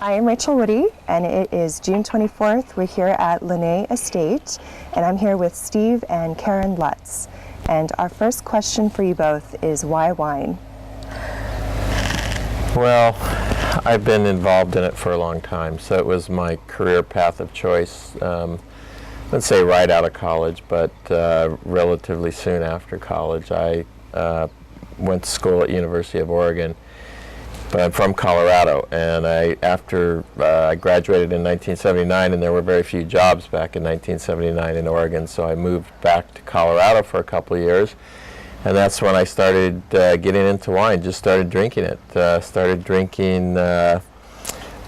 I am Rachael Woody, and it is June 24th. We're here at Lenne Estate, and I'm here with Steve and Karen Lutz. And our first question for you both is, why wine? Well, I've been involved in it for a long time, so it was my career path of choice. Let's say right out of college, but relatively soon after college. I went to school at University of Oregon, but I'm from Colorado, and after I graduated in 1979, and there were very few jobs back in 1979 in Oregon, so I moved back to Colorado for a couple of years, and that's when I started getting into wine. Just started drinking it. Started drinking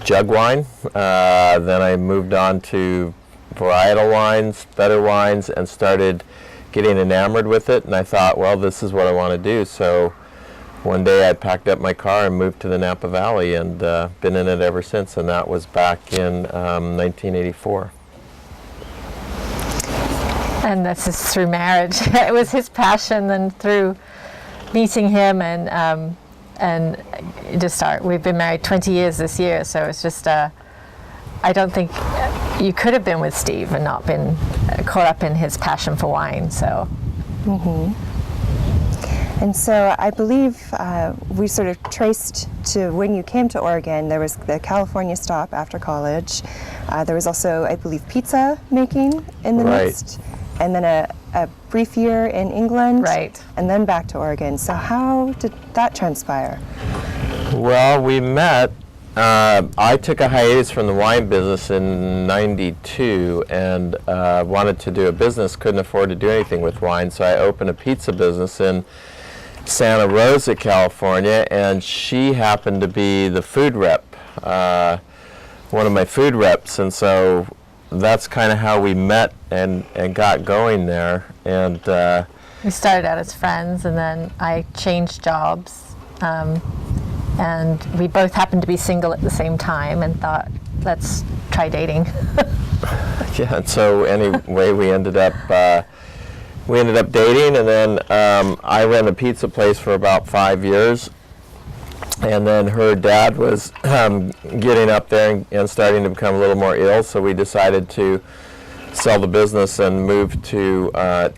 jug wine. Then I moved on to varietal wines, better wines, and started getting enamored with it, and I thought, well, this is what I want to do. So one day I packed up my car and moved to the Napa Valley, and been in it ever since, and that was back in 1984. And this is through marriage. It was his passion, and through meeting him and we've been married 20 years this year, so it's just I don't think you could have been with Steve and not been caught up in his passion for wine. So. Mm-hmm. And so I believe we sort of traced to when you came to Oregon. There was the California stop after college. There was also, I believe, pizza making in the midst, and then a brief year in England, and then back to Oregon. So how did that transpire? Well, we met. I took a hiatus from the wine business in '92 and wanted to do a business, couldn't afford to do anything with wine, so I opened a pizza business in Santa Rosa, California, and she happened to be the food rep, one of my food reps, and so that's kind of how we met and got going there. And we started out as friends, and then I changed jobs, and we both happened to be single at the same time and thought, let's try dating. Yeah, and so anyway, we ended up dating, and then I ran a pizza place for about 5 years, and then her dad was getting up there and starting to become a little more ill, so we decided to sell the business and move to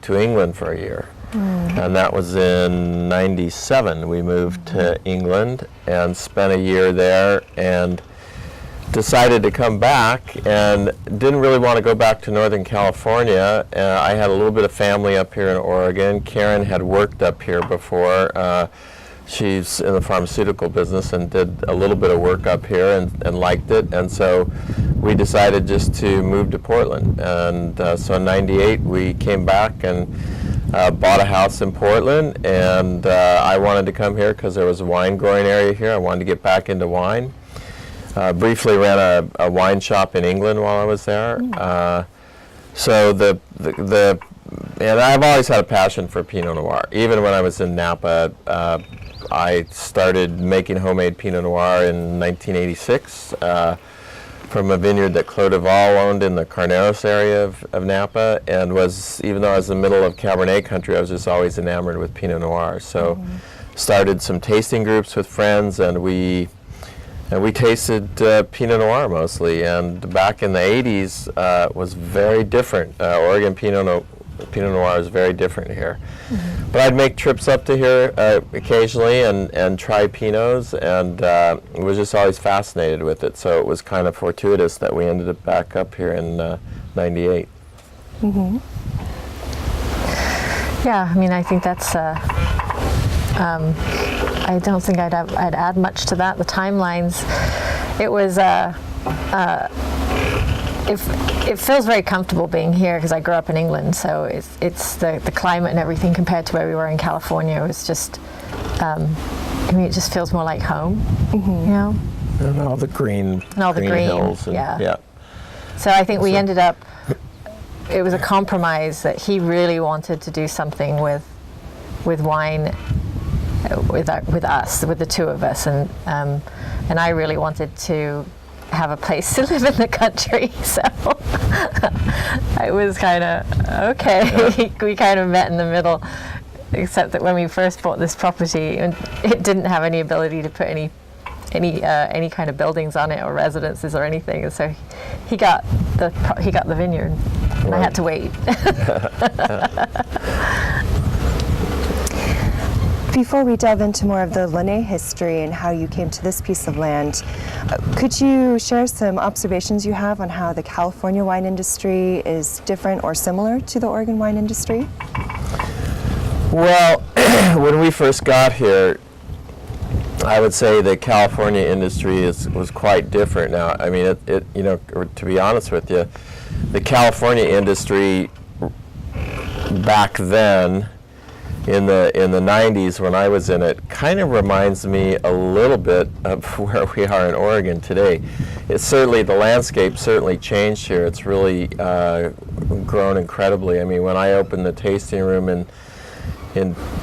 England for a year. And that was in '97. We moved to England and spent a year there, and decided to come back, and didn't really want to go back to Northern California. I had a little bit of family up here in Oregon. Karen had worked up here before. She's in the pharmaceutical business and did a little bit of work up here and liked it, and so we decided just to move to Portland. And so in '98 we came back and bought a house in Portland, and I wanted to come here because there was a wine growing area here. I wanted to get back into wine. Briefly ran a wine shop in England while I was there. So and I've always had a passion for Pinot Noir. Even when I was in Napa, I started making homemade Pinot Noir in 1986 from a vineyard that Clos de Val owned in the Carneros area of Napa, and even though I was in the middle of Cabernet country, I was just always enamored with Pinot Noir. So started some tasting groups with friends, and we tasted Pinot Noir mostly, and back in the 80s it was very different. Oregon Pinot Noir is very different here. But I'd make trips up to here occasionally and try Pinots, and was just always fascinated with it, so it was kind of fortuitous that we ended up back up here in '98. Yeah, I mean, I think that's I don't think I'd add much to that. The timelines, it was it feels very comfortable being here because I grew up in England, so it's the climate and everything compared to where we were in California. It was just, I mean, it just feels more like home, you know? And all the green hills. And, yeah. So I think we ended up, it was a compromise that he really wanted to do something with wine, with us, with the two of us, and I really wanted to have a place to live in the country, so I was kind of okay. Yeah. We kind of met in the middle, except that when we first bought this property, it didn't have any ability to put any any kind of buildings on it or residences or anything. And so he got the vineyard, and I had to wait. Before we delve into more of the Lenne history and how you came to this piece of land, could you share some observations you have on how the California wine industry is different or similar to the Oregon wine industry? Well, when we first got here, I would say the California industry was quite different. Now, I mean, to be honest with you, the California industry back then, in the 90s when I was in it, kind of reminds me a little bit of where we are in Oregon today. It's certainly, the landscape certainly changed here. It's really grown incredibly. I mean, when I opened the tasting room in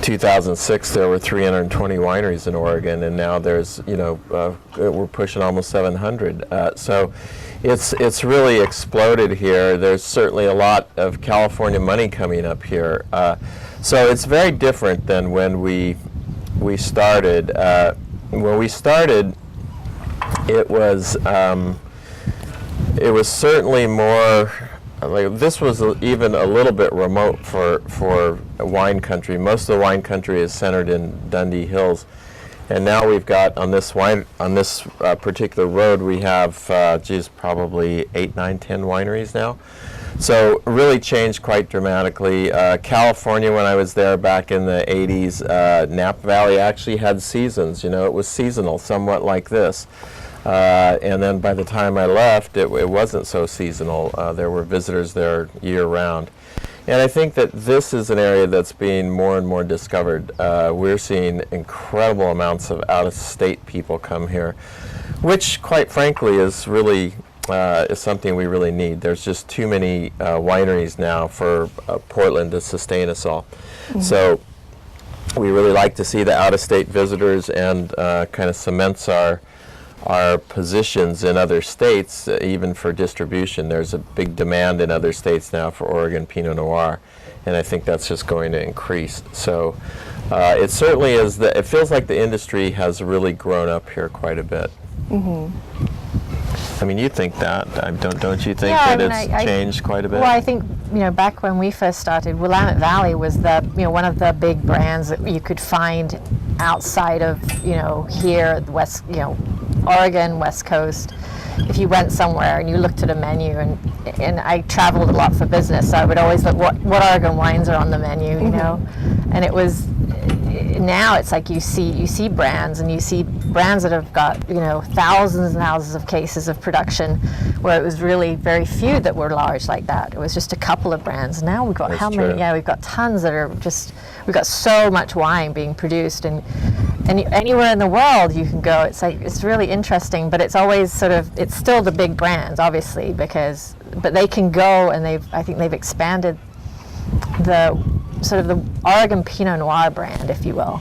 2006, there were 320 wineries in Oregon, and now there's, we're pushing almost 700. So it's really exploded here. There's certainly a lot of California money coming up here. So it's very different than when we started. When we started, it was certainly more. This was even a little bit remote for wine country. Most of the wine country is centered in Dundee Hills, and now we've got on this particular road we have probably 8, 9, 10 wineries now. So really changed quite dramatically. California, when I was there back in the 80s, Napa Valley actually had seasons. It was seasonal, somewhat like this. And then by the time I left, it wasn't so seasonal. There were visitors there year-round. And I think that this is an area that's being more and more discovered. We're seeing incredible amounts of out-of-state people come here, which, quite frankly, is really is something we really need. There's just too many wineries now for Portland to sustain us all. Mm-hmm. So we really like to see the out-of-state visitors, and kind of cements our positions in other states, even for distribution. There's a big demand in other states now for Oregon Pinot Noir, and I think that's just going to increase. So it certainly is. It feels like the industry has really grown up here quite a bit. Mm-hmm. I mean, you think that, don't you think that it's changed quite a bit? Well, I think, back when we first started, Willamette Valley was one of the big brands that you could find outside of, here, the West, Oregon, West Coast. If you went somewhere and you looked at a menu, and I traveled a lot for business, so I would always look what Oregon wines are on the menu, and it was. Now it's like you see brands, and you see brands that have got thousands and thousands of cases of production, where it was really very few that were large like that. It was just a couple of brands. Now we've got many? Yeah, we've got tons that are just. We've got so much wine being produced, and anywhere in the world you can go. It's really interesting, but it's always it's still the big brands, obviously, but they can go, and I think they've expanded the Oregon Pinot Noir brand, if you will.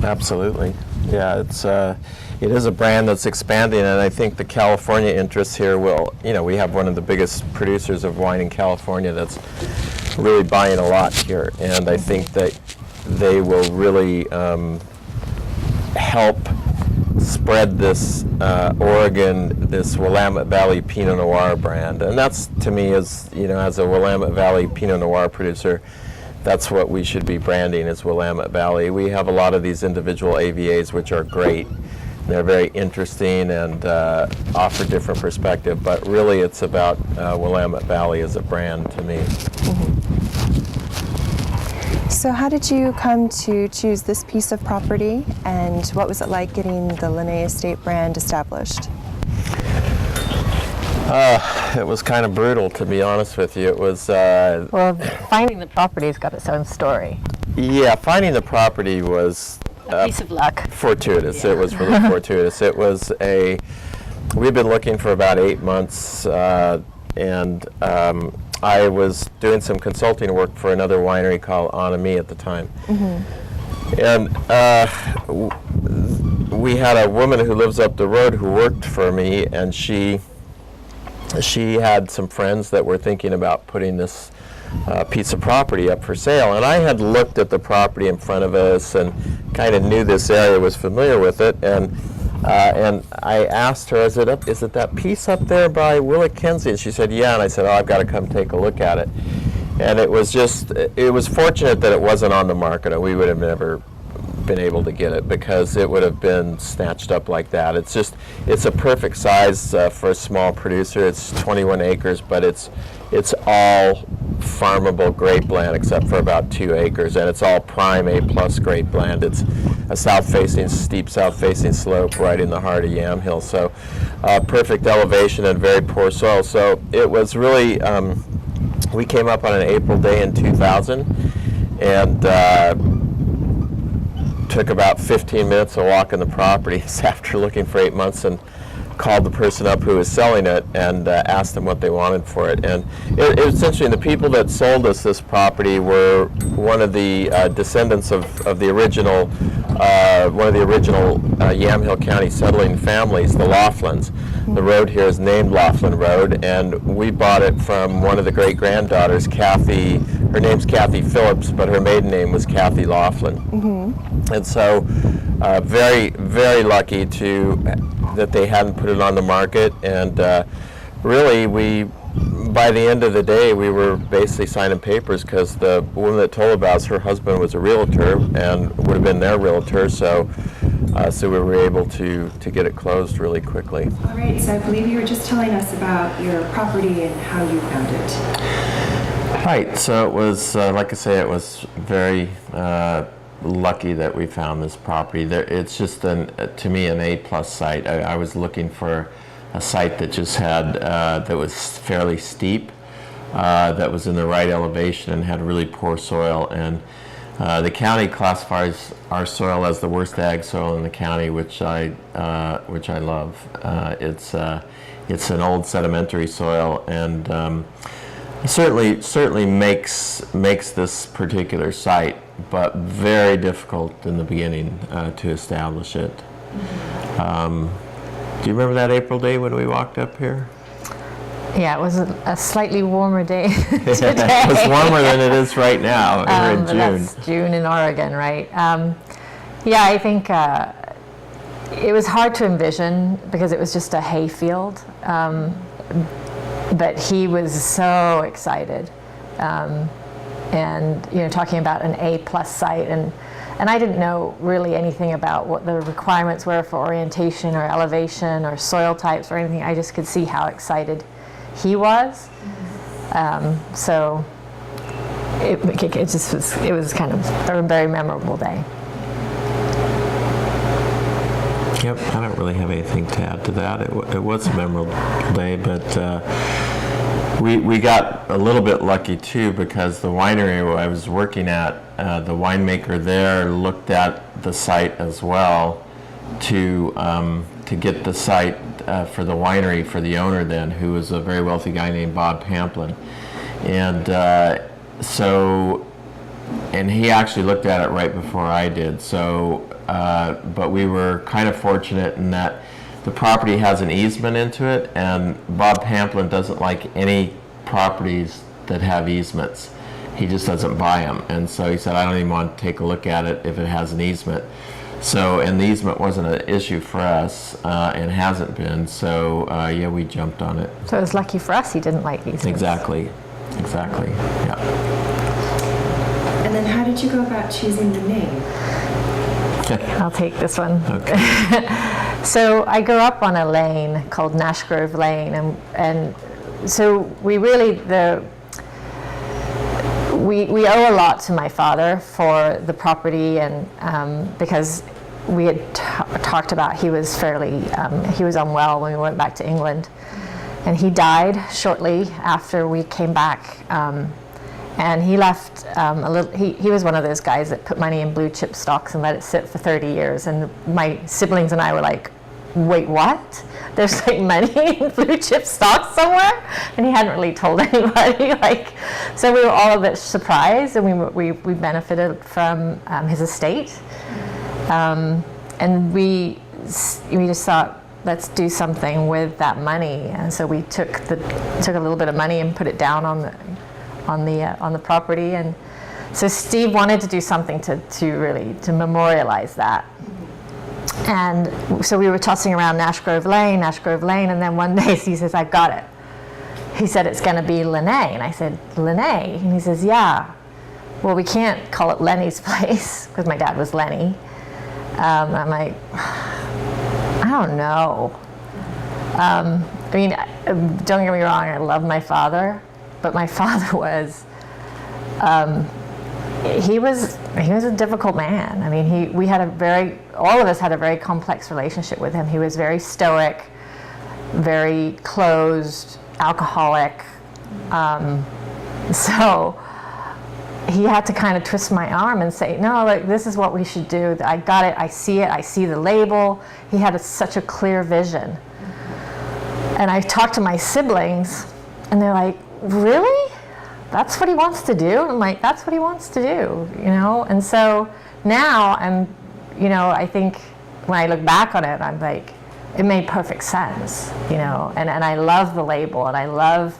Absolutely. Yeah, it is a brand that's expanding, and I think the California interests here will, we have one of the biggest producers of wine in California that's really buying a lot here, and I think that they will really help spread this this Willamette Valley Pinot Noir brand. And that's, to me, as a Willamette Valley Pinot Noir producer, that's what we should be branding, is Willamette Valley. We have a lot of these individual AVAs, which are great. They're very interesting and offer different perspective, but really it's about Willamette Valley as a brand to me. Mm-hmm. So how did you come to choose this piece of property, and what was it like getting the Lenne Estate brand established? It was kind of brutal, to be honest with you. It was... well, finding the property's got its own story. Yeah, finding the property was... a piece of luck. Fortuitous. Yeah. It was really fortuitous. It was we've been looking for about 8 months, and I was doing some consulting work for another winery called Anami at the time. Mm-hmm. And we had a woman who lives up the road who worked for me, and she had some friends that were thinking about putting this piece of property up for sale. And I had looked at the property in front of us and kind of knew this area, was familiar with it, and I asked her, is it that piece up there by Willamette? And she said, yeah. And I said, oh, I've got to come take a look at it. And it was fortunate that it wasn't on the market, or we would have never been able to get it, because it would have been snatched up like that. It's a perfect size for a small producer. It's 21 acres, but it's all farmable grape land except for about 2 acres, and it's all prime A+ grape land. It's a steep south-facing slope right in the heart of Yamhill, so perfect elevation and very poor soil. So it was really, we came up on an April day in 2000, and took about 15 minutes to walk in the property after looking for 8 months, and called the person up who was selling it and asked them what they wanted for it. And it was interesting. The people that sold us this property were one of the descendants of the original, one of the original Yamhill County settling families, the Laughlins. The road here is named Laughlin Road, and we bought it from one of the great-granddaughters, Kathy. Her name's Kathy Phillips, but her maiden name was Kathy Laughlin. And so very, very lucky that they hadn't put it on the market, and really by the end of the day we were basically signing papers, because the woman that told about us, her husband was a realtor and would have been their realtor, so we were able to get it closed really quickly. All right, so I believe you were just telling us about your property and how you found it. Right, so it was, like I say, it was very lucky that we found this property. It's just, to me, an A+ site. I was looking for a site that just had, that was fairly steep, that was in the right elevation and had really poor soil. And the county classifies our soil as the worst ag soil in the county, which I love. It's an old sedimentary soil, and certainly makes this particular site, but very difficult in the beginning to establish it. Do you remember that April day when we walked up here? Yeah, it was a slightly warmer day today. It was warmer than it is right now here in June. That's June in Oregon, right? Yeah, I think it was hard to envision because it was just a hay field. But he was so excited, and talking about an A+ site, and I didn't know really anything about what the requirements were for orientation or elevation or soil types or anything. I just could see how excited he was. So it was kind of a very memorable day. Yep, I don't really have anything to add to that. It was a memorable day, but we got a little bit lucky too, because the winery I was working at, the winemaker there looked at the site as well to get the site for the winery for the owner then, who was a very wealthy guy named Bob Pamplin. And and he actually looked at it right before I did. So, but we were kind of fortunate in that the property has an easement into it, and Bob Pamplin doesn't like any properties that have easements. He just doesn't buy them. And so he said, I don't even want to take a look at it if it has an easement. So, and the easement wasn't an issue for us, and hasn't been. So, yeah, we jumped on it. So it was lucky for us he didn't like easements. Exactly, yeah. And then how did you go about choosing the name? I'll take this one. Okay. So I grew up on a lane called Nash Grove Lane, and so we really, we owe a lot to my father for the property, and because we had talked about he was he was unwell when we went back to England, and he died shortly after we came back. And he left he was one of those guys that put money in blue chip stocks and let it sit for 30 years. And my siblings and I were like, wait, what? There's like money in blue chip stocks somewhere? And he hadn't really told anybody. So we were all a bit surprised, and we benefited from his estate. And we just thought, let's do something with that money. And so we took a little bit of money and put it down on the property, and So Steve wanted to do something to really memorialize that. And so we were tossing around Nash Grove Lane, and then one day he says, I've got it. He said, it's going to be Lenne. And I said, Lenne? And he says, yeah. Well, we can't call it Lenne's place, because my dad was Lenne. I'm like, I don't know. I mean, don't get me wrong, I love my father, but my father was, he was a difficult man. I mean, all of us had a very complex relationship with him. He was very stoic, very closed, alcoholic. So he had to kind of twist my arm and say, no, like, this is what we should do. I got it, I see the label. He had such a clear vision. And I talked to my siblings, and they're like, really? That's what he wants to do? I'm like, that's what he wants to do, you know? And so now I think when I look back on it, I'm like, it made perfect sense, you know? And I love the label, and I love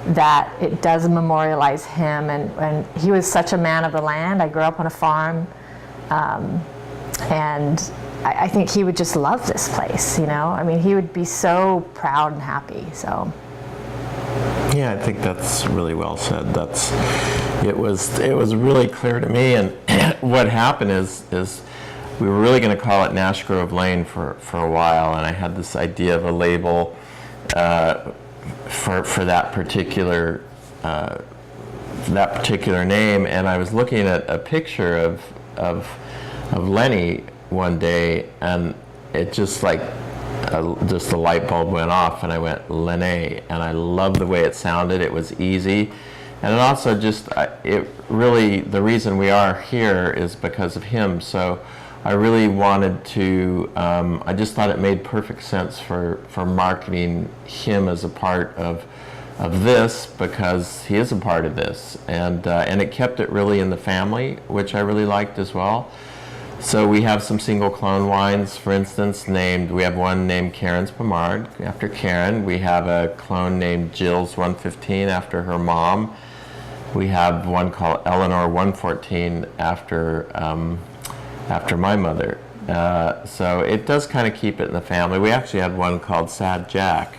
that it does memorialize him, and he was such a man of the land. I grew up on a farm, and I think he would just love this place, you know? I mean, he would be so proud and happy, so. Yeah, I think that's really well said. It was really clear to me, and what happened is we were really going to call it Nash Grove Lane for a while, and I had this idea of a label for that particular name, and I was looking at a picture of Lenne one day, and it just like just the light bulb went off, and I went Lenne, and I loved the way it sounded. It was easy, and it also just it really, the reason we are here is because of him. So I really wanted to, I just thought it made perfect sense for marketing him as a part of this, because he is a part of this, and it kept it really in the family, which I really liked as well. So we have some single clone wines, for instance, we have one named Karen's Pomard, after Karen. We have a clone named Jill's 115, after her mom. We have one called Eleanor 114, after my mother. So it does kind of keep it in the family. We actually had one called Sad Jack,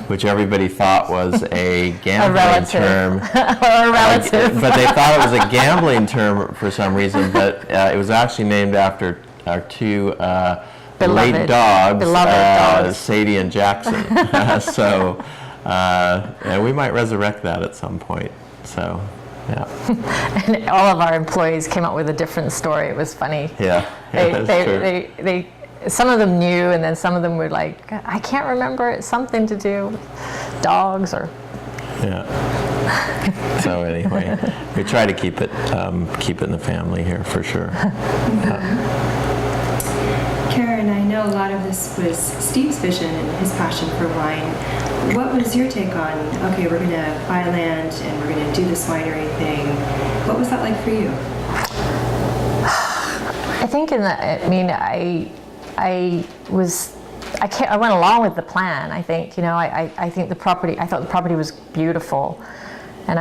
which everybody thought was a gambling term. Or a relative. But they thought it was a gambling term for some reason, but it was actually named after our two late dogs, Sadie and Jackson. So and we might resurrect that at some point. So. Yeah. And all of our employees came up with a different story. It was funny. Yeah, they some of them knew, and then some of them were like, I can't remember. It's something to do with dogs or. Yeah. So anyway, we try to keep it in the family here for sure. Karen, I know a lot of this was Steve's vision and his passion for wine. What was your take on, okay, we're going to buy land and we're going to do this winery thing? What was that like for you? I think I went along with the plan. I think, I think I thought the property was beautiful. And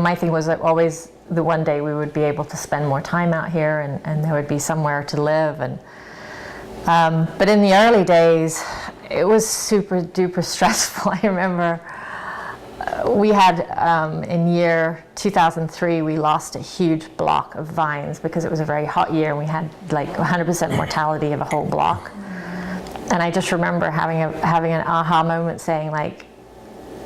my thing was that always the one day we would be able to spend more time out here, and there would be somewhere to live. And but in the early days, it was super duper stressful. I remember we had, in year 2003, we lost a huge block of vines because it was a very hot year, and we had like 100% mortality of a whole block. And I just remember having an aha moment, saying like,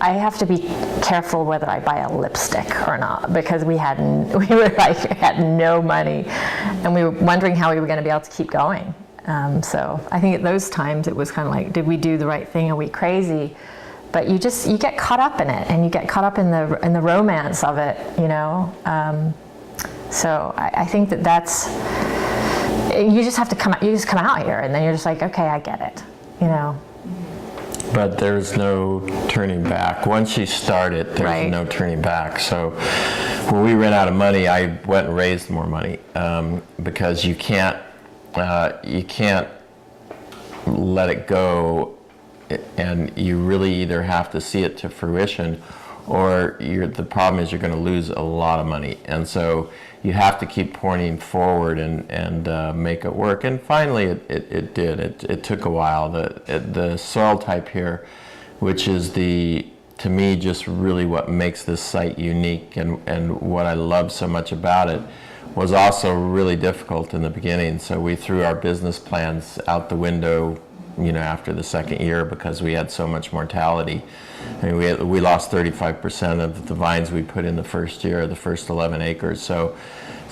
I have to be careful whether I buy a lipstick or not, because we had no money, and we were wondering how we were going to be able to keep going. So I think at those times it was kind of like, did we do the right thing? Are we crazy? But you get caught up in it, and you get caught up in the romance of it, So I think that's, you just have to come out here, and then you're just like, okay, I get it, But there's no turning back. Once you start it, there's no turning back. So when we ran out of money, I went and raised more money, because you can't let it go, and you really either have to see it to fruition, or the problem is you're going to lose a lot of money. And so you have to keep pointing forward and make it work. And finally it did. It took a while. The soil type here, which is to me just really what makes this site unique and what I love so much about it, was also really difficult in the beginning. So we threw our business plans out the window, after the second year, because we had so much mortality. I mean, we lost 35% of the vines we put in the first year, the first 11 acres. So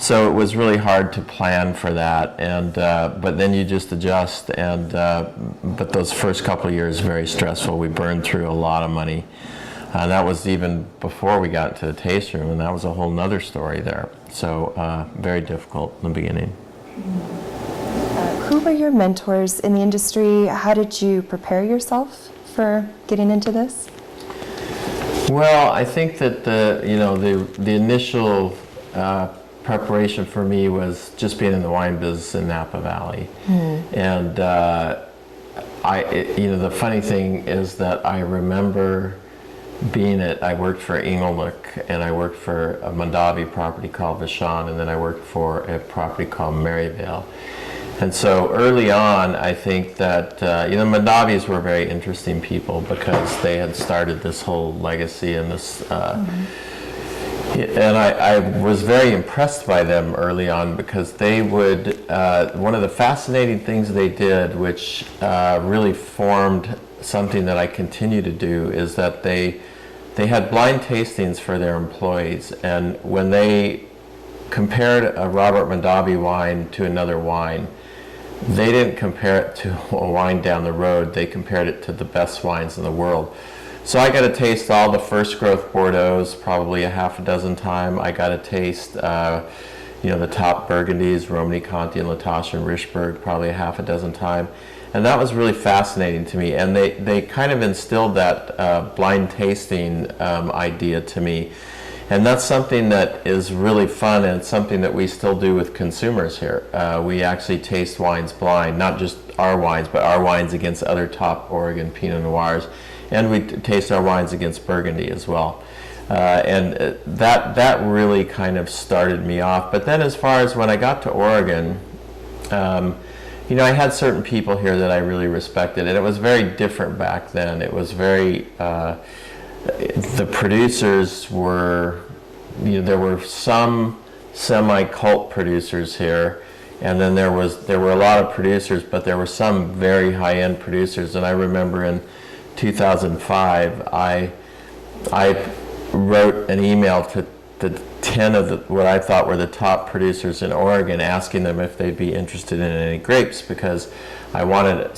it was really hard to plan for that, and but then you just adjust. And but those first couple of years very stressful. We burned through a lot of money. That was even before we got to the taste room, and that was a whole nother story there. So very difficult in the beginning. Who were your mentors in the industry? How did you prepare yourself for getting into this? Well, I think that the initial preparation for me was just being in the wine business in Napa Valley. And the funny thing is that I remember I worked for Inglenook, and I worked for a Mondavi property called Vachon, and then I worked for a property called Maryvale. And so early on, I think that, Mondavis were very interesting people, because they had started this whole legacy and this, and I was very impressed by them early on, because they would, one of the fascinating things they did, which really formed something that I continue to do, is that they had blind tastings for their employees, and when they compared a Robert Mondavi wine to another wine, they didn't compare it to a wine down the road. They compared it to the best wines in the world. So I got to taste all the first growth Bordeaux's probably a half a dozen times. I got to taste, the top Burgundies, Romanée-Conti and Latache and Richebourg probably a half a dozen times. And that was really fascinating to me. And they kind of instilled that blind tasting idea to me. And that's something that is really fun, and something that we still do with consumers here. We actually taste wines blind, not just our wines, but our wines against other top Oregon Pinot Noirs. And we taste our wines against Burgundy as well. And that really kind of started me off. But then as far as when I got to Oregon, I had certain people here that I really respected, and it was very different back then. It was very, the producers were, there were some semi-cult producers here, and then there were a lot of producers, but there were some very high-end producers. And I remember in 2005, I wrote an email to the 10 of what I thought were the top producers in Oregon, asking them if they'd be interested in any grapes, because I wanted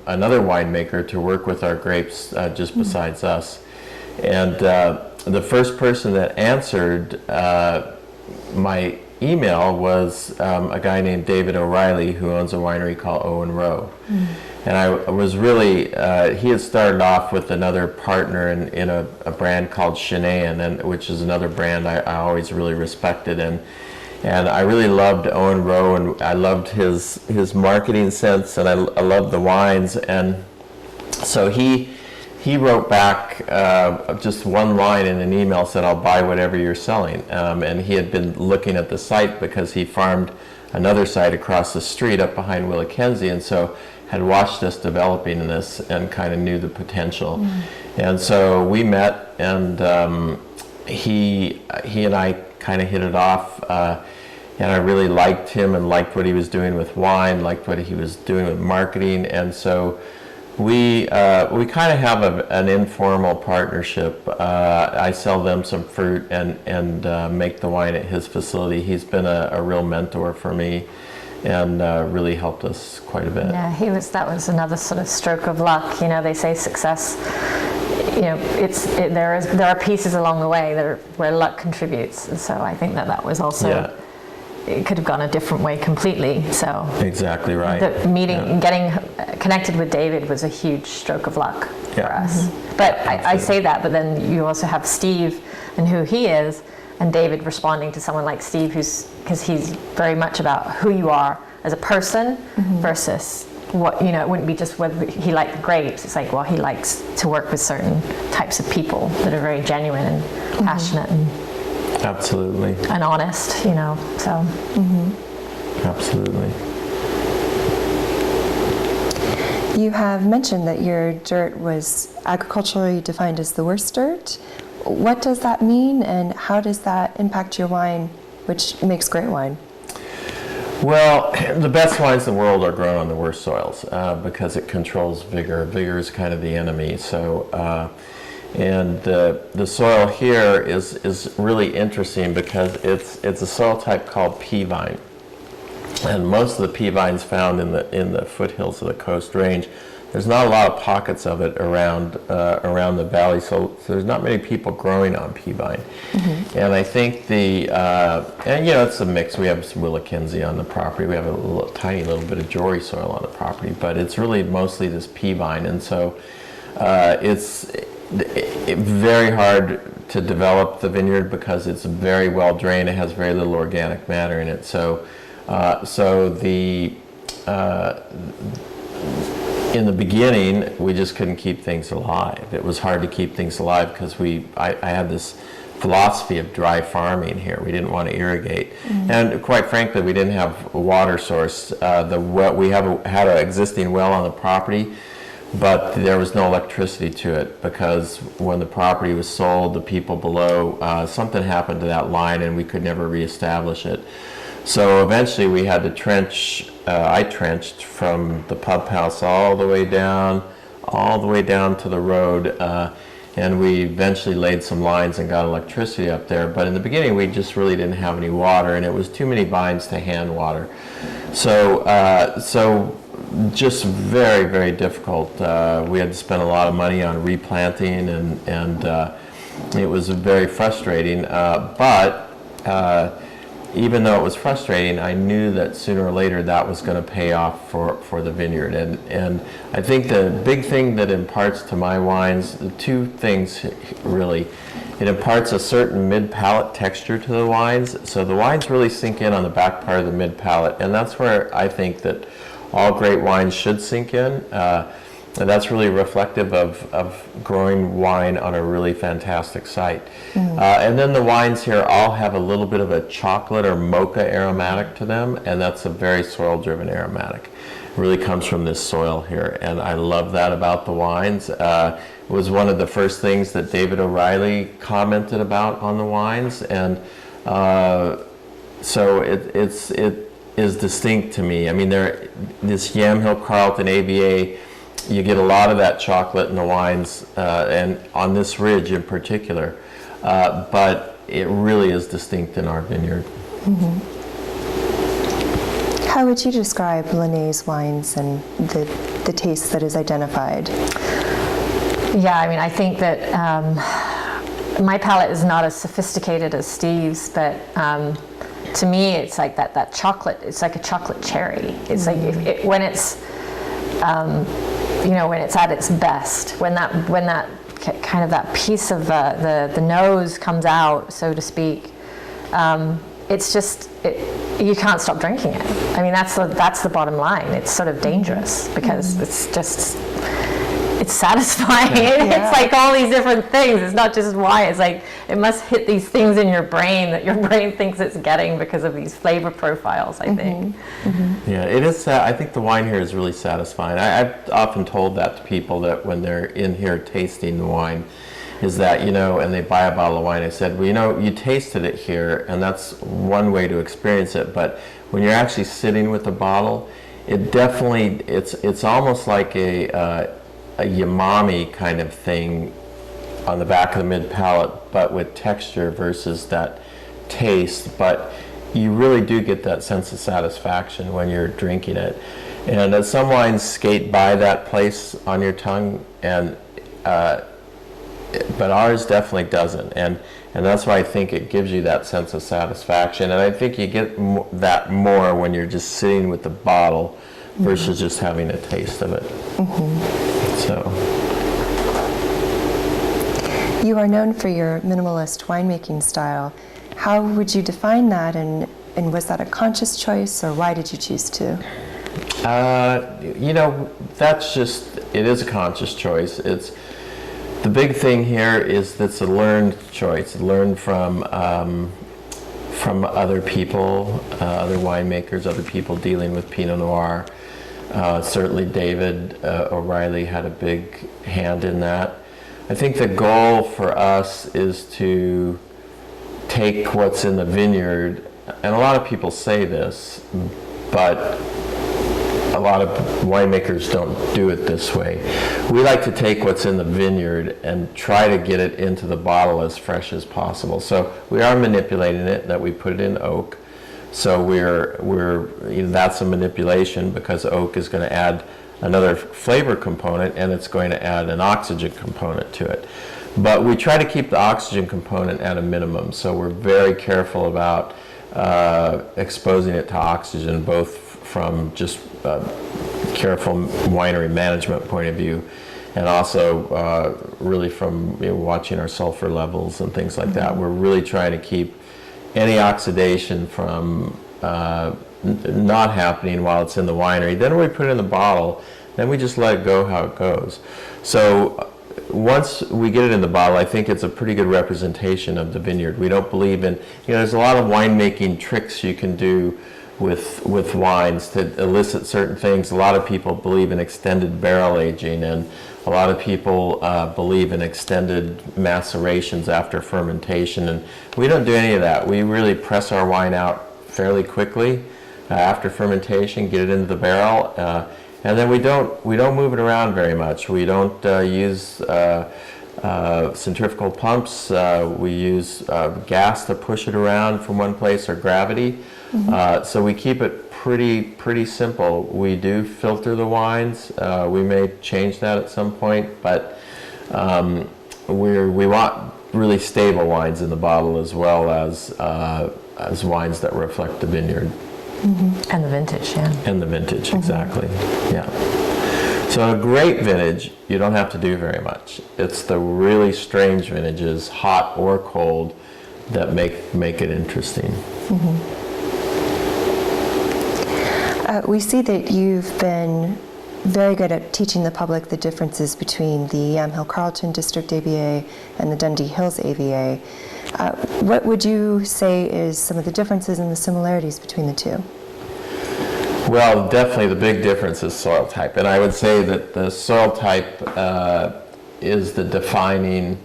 another winemaker to work with our grapes just besides us. And the first person that answered my email was a guy named David O'Reilly, who owns a winery called Owen Rowe. And I was really, he had started off with another partner in a brand called Chenin, which is another brand I always really respected. And I really loved Owen Rowe, and I loved his marketing sense, and I loved the wines. And so he wrote back just one line in an email, said, "I'll buy whatever you're selling." And he had been looking at the site because he farmed another site across the street up behind Willackenzie, and so had watched us developing this and kind of knew the potential. And so we met, and he and I kind of hit it off, and I really liked him and liked what he was doing with wine, liked what he was doing with marketing. And so we kind of have an informal partnership. I sell them some fruit and make the wine at his facility. He's been a real mentor for me, and really helped us quite a bit. Yeah, that was another sort of stroke of luck. They say success, there are pieces along the way where luck contributes. And so I think that was also, it could have gone a different way completely. So exactly right. The meeting, getting connected with David was a huge stroke of luck for us. But I say that, but then you also have Steve and who he is, and David responding to someone like Steve, because he's very much about who you are as a person versus what, you know, it wouldn't be just whether he liked the grapes. It's like, well, he likes to work with certain types of people that are very genuine and passionate and Absolutely. and honest, you know. So Absolutely. You have mentioned that your dirt was agriculturally defined as the worst dirt. What does that mean, and how does that impact your wine, which makes great wine? Well, the best wines in the world are grown on the worst soils because it controls vigor. Vigor is kind of the enemy. So, and the soil here is really interesting because it's a soil type called pea vine, and most of the pea vines found in the foothills of the Coast Range. There's not a lot of pockets of it around the valley, so there's not many people growing on pea vine. And I think and you know, it's a mix. We have some Willamette on the property. We have a tiny little bit of Jory soil on the property, but it's really mostly this pea vine, and so it's very hard to develop the vineyard because it's very well drained. It has very little organic matter in it. In the beginning, we just couldn't keep things alive. It was hard to keep things alive because I had this philosophy of dry farming here. We didn't want to irrigate, and quite frankly, we didn't have a water source. We had an existing well on the property, but there was no electricity to it because when the property was sold, the people below, something happened to that line, and we could never reestablish it. So eventually we had to trench. I trenched from the pump house all the way down to the road, and we eventually laid some lines and got electricity up there. But in the beginning, we just really didn't have any water, and it was too many vines to hand water. So just very, very difficult. We had to spend a lot of money on replanting, and it was very frustrating. But even though it was frustrating, I knew that sooner or later that was going to pay off for the vineyard. And I think the big thing that imparts to my wines, the two things really, it imparts a certain mid-palate texture to the wines. So the wines really sink in on the back part of the mid-palate, and that's where I think that all great wines should sink in. And that's really reflective of growing wine on a really fantastic site. And then the wines here all have a little bit of a chocolate or mocha aromatic to them, and that's a very soil-driven aromatic. It really comes from this soil here, and I love that about the wines. It was one of the first things that David O'Reilly commented about on the wines, and so it is distinct to me. I mean, this Yamhill-Carlton AVA, you get a lot of that chocolate in the wines, and on this ridge in particular, but it really is distinct in our vineyard. How would you describe Lenne's wines and the taste that is identified? yeah, I mean, I think that my palate is not as sophisticated as Steve's, but to me, it's like that chocolate. It's like a chocolate cherry. It's like when it's when it's at its best, when that kind of that piece of the nose comes out, so to speak. It's just you can't stop drinking it. I mean, that's the bottom line. It's sort of dangerous because it's satisfying. Yeah. It's like all these different things. It's not just wine. It's like it must hit these things in your brain that your brain thinks it's getting because of these flavor profiles, I think. Yeah, it is. I think the wine here is really satisfying. I've often told that to people that when they're in here tasting the wine, is that, and they buy a bottle of wine, I said, well, you tasted it here, and that's one way to experience it, but when you're actually sitting with the bottle, it definitely, it's almost like a umami kind of thing on the back of the mid-palate, but with texture versus that taste, but you really do get that sense of satisfaction when you're drinking it. And some wines skate by that place on your tongue, and but ours definitely doesn't, and that's why I think it gives you that sense of satisfaction, and I think you get that more when you're just sitting with the bottle versus just having a taste of it. So, you are known for your minimalist winemaking style. How would you define that, and was that a conscious choice, or why did you choose to? That's just, it is a conscious choice. The big thing here is that's a learned choice, learned from other people, other winemakers, other people dealing with Pinot Noir. Certainly David O'Reilly had a big hand in that. I think the goal for us is to take what's in the vineyard, and a lot of people say this, but a lot of winemakers don't do it this way. We like to take what's in the vineyard and try to get it into the bottle as fresh as possible. So we are manipulating it, that we put it in oak. So that's a manipulation, because oak is going to add another flavor component, and it's going to add an oxygen component to it. But we try to keep the oxygen component at a minimum. So we're very careful about exposing it to oxygen, both from just careful winery management point of view, and also really from watching our sulfur levels and things like that. We're really trying to keep any oxidation from not happening while it's in the winery. Then we put it in the bottle, then we just let it go how it goes. So once we get it in the bottle, I think it's a pretty good representation of the vineyard. We don't believe in, there's a lot of winemaking tricks you can do with wines to elicit certain things. A lot of people believe in extended barrel aging, and a lot of people believe in extended macerations after fermentation, and we don't do any of that. We really press our wine out fairly quickly after fermentation, get it into the barrel, and then we don't move it around very much. We don't use centrifugal pumps. We use gas to push it around from one place, or gravity. So we keep it pretty simple. We do filter the wines. We may change that at some point, but we want really stable wines in the bottle, as well as wines that reflect the vineyard. And the vintage, yeah. And the vintage, exactly. Yeah. So a great vintage, you don't have to do very much. It's the really strange vintages, hot or cold, that make it interesting. We see that you've been very good at teaching the public the differences between the Yamhill-Carlton District AVA and the Dundee Hills AVA. What would you say is some of the differences and the similarities between the two? Well, definitely the big difference is soil type, and I would say that the soil type is the defining,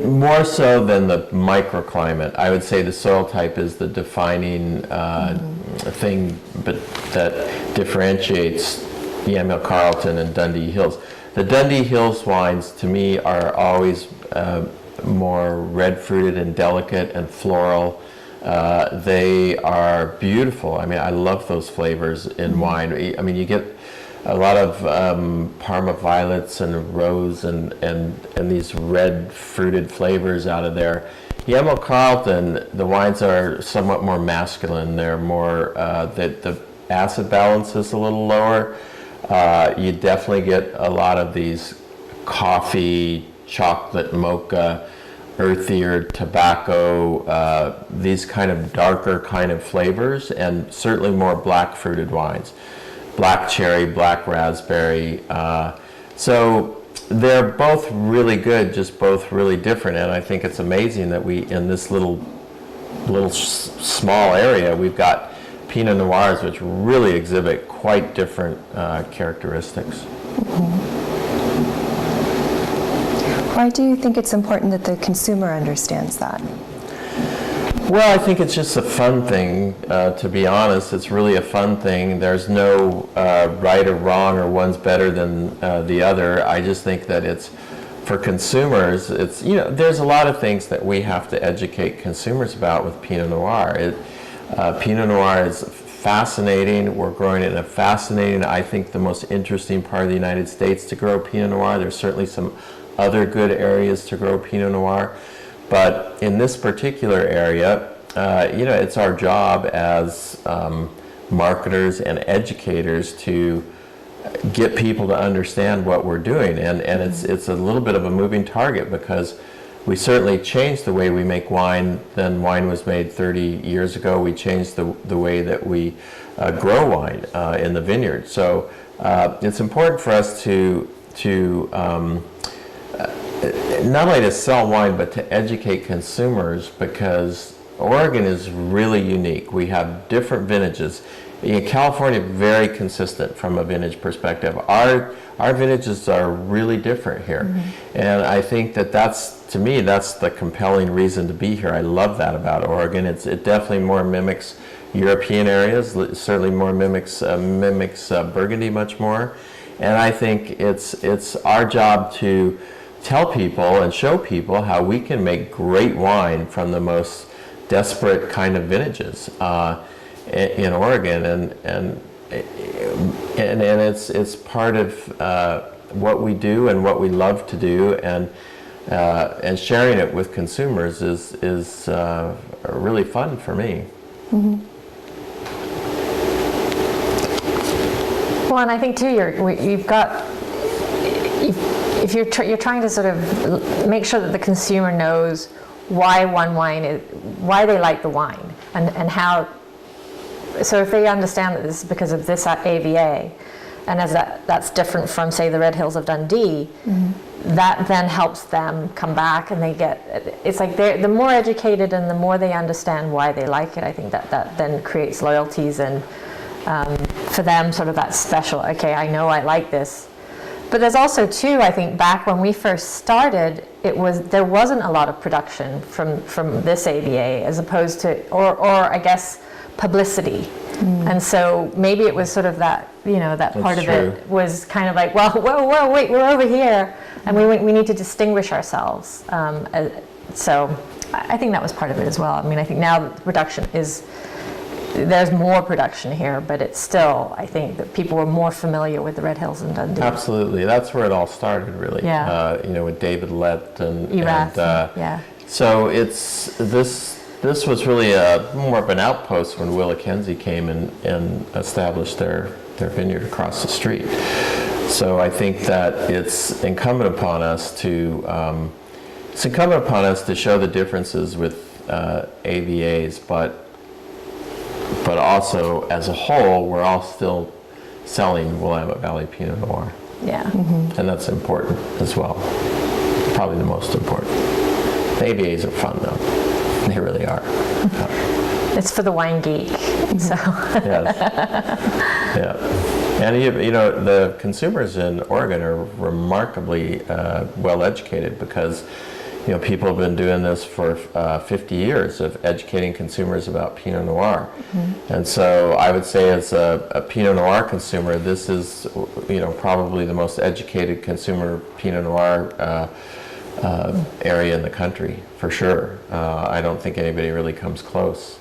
more so than the microclimate. I would say the soil type is the defining thing, but that differentiates Yamhill-Carlton and Dundee Hills. The Dundee Hills wines, to me, are always more red fruited and delicate and floral. They are beautiful. I mean, I love those flavors in wine. I mean, you get a lot of Parma violets and rose and these red fruited flavors out of there. Yamhill-Carlton, the wines are somewhat more masculine. They're more, the acid balance is a little lower. You definitely get a lot of these coffee, chocolate, mocha, earthier, tobacco, these kind of darker kind of flavors, and certainly more black fruited wines. Black cherry, black raspberry. So they're both really good, just both really different, and I think it's amazing that we, in this little small area, we've got Pinot Noirs which really exhibit quite different characteristics. Why do you think it's important that the consumer understands that? Well, I think it's just a fun thing, to be honest. It's really a fun thing. There's no right or wrong, or one's better than the other. I just think that it's, for consumers, it's, there's a lot of things that we have to educate consumers about with Pinot Noir. Pinot Noir is fascinating. We're growing it in a fascinating, I think the most interesting part of the United States to grow Pinot Noir. There's certainly some other good areas to grow Pinot Noir. But in this particular area, it's our job as marketers and educators to get people to understand what we're doing. And it's a little bit of a moving target, because we certainly changed the way we make wine than wine was made 30 years ago. We changed the way that we grow wine in the vineyard. So it's important for us to not only to sell wine, but to educate consumers, because Oregon is really unique. We have different vintages. In California, very consistent from a vintage perspective. Our vintages are really different here. And I think to me, that's the compelling reason to be here. I love that about Oregon. It definitely more mimics European areas, certainly more mimics Burgundy much more. And I think it's our job to tell people and show people how we can make great wine from the most desperate kind of vintages in Oregon, and it's part of what we do and what we love to do, and sharing it with consumers is really fun for me. Well, and I think too, if you're trying to sort of make sure that the consumer knows why why they like the wine, and how. So if they understand that this is because of this AVA, and as that's different from, say, the Red Hills of Dundee, that then helps them come back, and it's like the more educated and the more they understand why they like it, I think that then creates loyalties, and for them sort of that special, okay, I know I like this. But there's also too, I think back when we first started, there wasn't a lot of production from this AVA, as opposed to, or I guess, publicity. And so maybe it was sort of that, that part of it was kind of like, well, whoa, wait, we're over here, and we need to distinguish ourselves. So I think that was part of it as well. I mean, I think now there's more production here, but it's still, I think that people were more familiar with the Red Hills and Dundee. Absolutely, that's where it all started, really. Yeah. With David Lett and yeah. So this was really more of an outpost when Willa Kenzie came and established their vineyard across the street. So I think that it's incumbent upon us to show the differences with AVAs, but also as a whole, we're all still selling Willamette Valley Pinot Noir. Yeah. And that's important as well. Probably the most important. The AVAs are fun though. They really are. It's for the wine geek. So. Yes. Yeah. And the consumers in Oregon are remarkably well educated, because people have been doing this for 50 years of educating consumers about Pinot Noir. And so I would say, as a Pinot Noir consumer, this is probably the most educated consumer Pinot Noir area in the country, for sure. I don't think anybody really comes close.